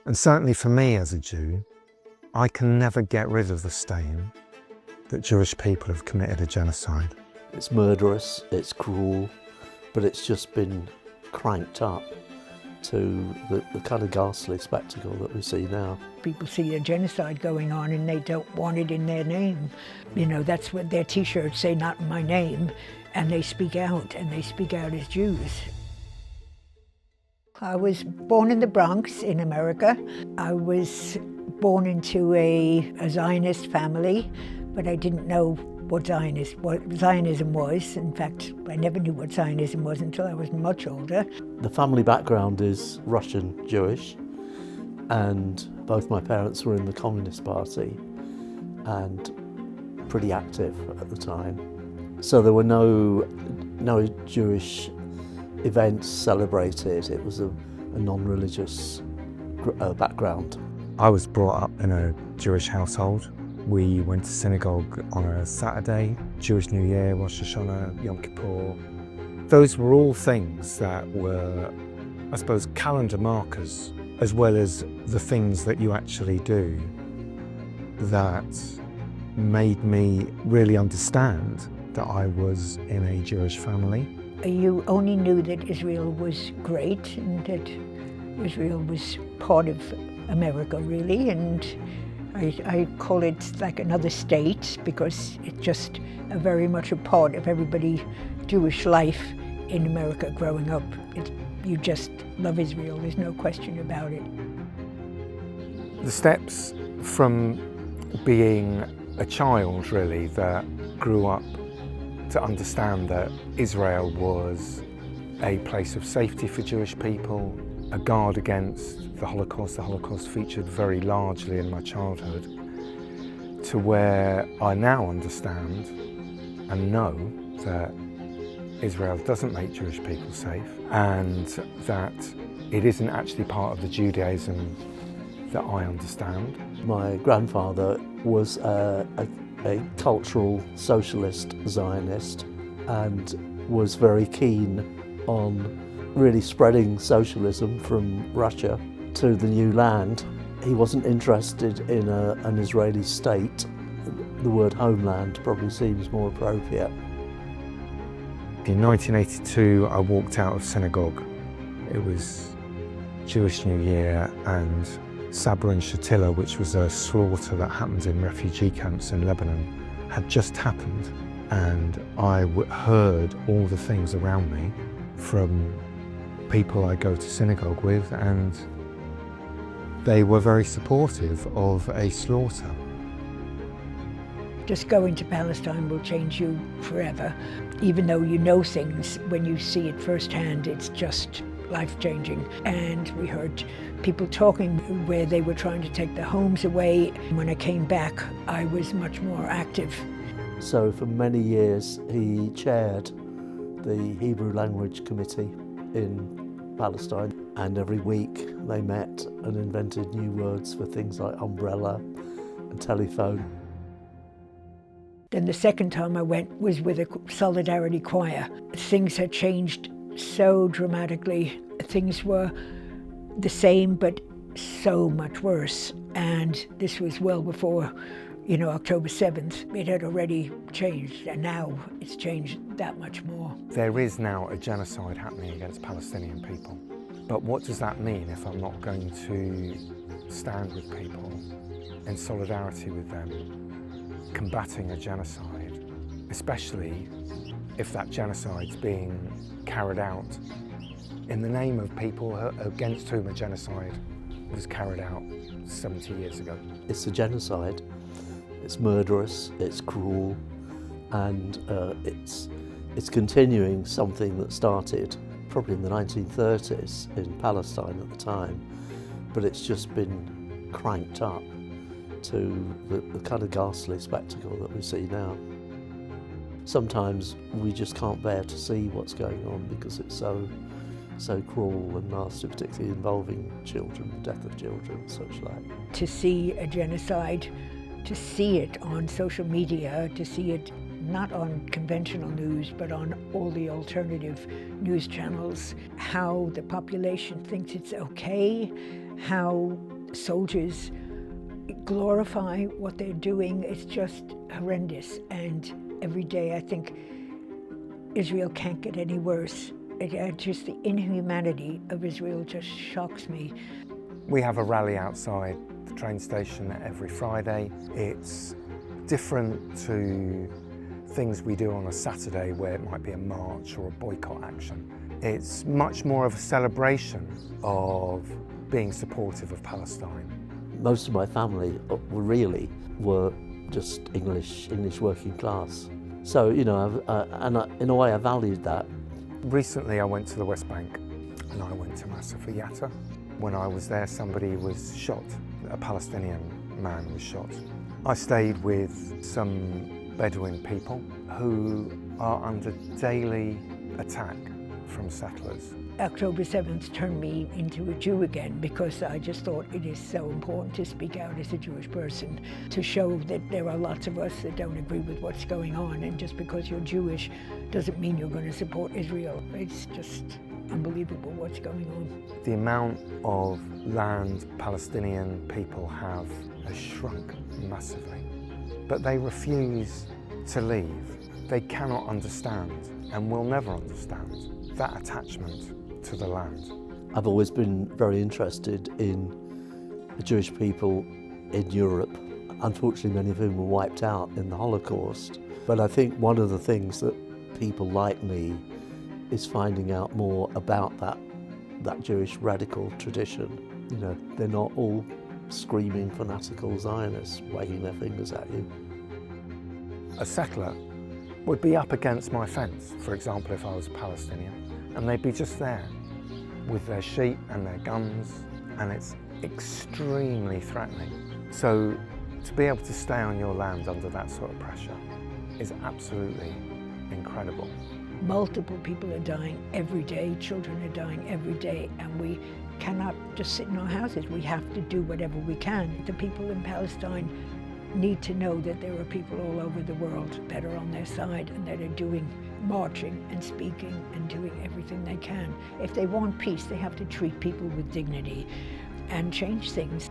And certainly for me as a Jew, I can never get rid of the stain that Jewish people have committed a genocide. It's murderous, it's cruel, but it's just been cranked up to the kind of ghastly spectacle that we see now. People see a genocide going on and they don't want it in their name. You know, that's what their t-shirts say, not in my name, and they speak out, and they speak out as Jews. I was born in the Bronx in America. I was born into a Zionist family, but I didn't know what Zionism was. In fact, I never knew what Zionism was until I was much older. The family background is Russian Jewish, and both my parents were in the Communist Party and pretty active at the time. So there were no Jewish events celebrated. It was a non-religious background. I was brought up in a Jewish household. We went to synagogue on a Saturday, Jewish New Year, Rosh Hashanah, Yom Kippur. Those were all things that were, I suppose, calendar markers, as well as the things that you actually do that made me really understand that I was in a Jewish family. You only knew that Israel was great and that Israel was part of America, really, and I call it like another state because it's just very much a part of everybody's Jewish life in America growing up. You just love Israel, there's no question about it. The steps from being a child, really, that grew up to understand that Israel was a place of safety for Jewish people, a guard against the Holocaust. The Holocaust featured very largely in my childhood, to where I now understand and know that Israel doesn't make Jewish people safe and that it isn't actually part of the Judaism that I understand. My grandfather was a cultural socialist Zionist and was very keen on really spreading socialism from Russia to the new land. He wasn't interested in an Israeli state. The word homeland probably seems more appropriate. In 1982, I walked out of synagogue. It was Jewish New Year, and Sabra and Shatila, which was a slaughter that happened in refugee camps in Lebanon, had just happened. And I heard all the things around me from people I go to synagogue with, and they were very supportive of a slaughter. Just going to Palestine will change you forever. Even though you know things, when you see it firsthand, it's just life-changing. And we heard people talking where they were trying to take their homes away. When I came back, I was much more active. So for many years, he chaired the Hebrew Language Committee in Palestine, and every week they met and invented new words for things like umbrella and telephone. Then the second time I went was with a solidarity choir. Things had changed so dramatically. Things were the same, but so much worse. And this was well before, October 7th. It had already changed, and now it's changed that much more. There is now a genocide happening against Palestinian people. But what does that mean if I'm not going to stand with people in solidarity with them, combating a genocide, especially if that genocide's being carried out in the name of people against whom a genocide was carried out 70 years ago. It's a genocide, it's murderous, it's cruel, and it's continuing something that started probably in the 1930s in Palestine at the time, but it's just been cranked up to the kind of ghastly spectacle that we see now. Sometimes we just can't bear to see what's going on because it's so cruel and nasty, particularly involving children, the death of children and such like. To see a genocide, to see it on social media, to see it not on conventional news, but on all the alternative news channels, how the population thinks it's okay, how soldiers glorify what they're doing. It's just horrendous. And every day I think Israel can't get any worse. Just the inhumanity of Israel just shocks me. We have a rally outside the train station every Friday. It's different to things we do on a Saturday where it might be a march or a boycott action. It's much more of a celebration of being supportive of Palestine. Most of my family were just English working class. So, in a way I valued that. Recently I went to the West Bank and I went to Massif Yatta. When I was there, somebody was shot. A Palestinian man was shot. I stayed with some Bedouin people who are under daily attack from settlers. October 7th turned me into a Jew again, because I just thought it is so important to speak out as a Jewish person, to show that there are lots of us that don't agree with what's going on, and just because you're Jewish doesn't mean you're going to support Israel. It's just unbelievable what's going on. The amount of land Palestinian people have has shrunk massively, but they refuse to leave. They cannot understand, and will never understand, that attachment to the land. I've always been very interested in the Jewish people in Europe. Unfortunately, many of whom were wiped out in the Holocaust. But I think one of the things that people like me is finding out more about that Jewish radical tradition. They're not all screaming fanatical Zionists wagging their fingers at you. A settler would be up against my fence, for example, if I was Palestinian, and they'd be just there with their sheep and their guns, and it's extremely threatening. So to be able to stay on your land under that sort of pressure is absolutely incredible. Multiple people are dying every day, children are dying every day, and we cannot just sit in our houses. We have to do whatever we can. The people in Palestine need to know that there are people all over the world that are on their side and that are marching and speaking and doing everything they can. If they want peace, they have to treat people with dignity and change things.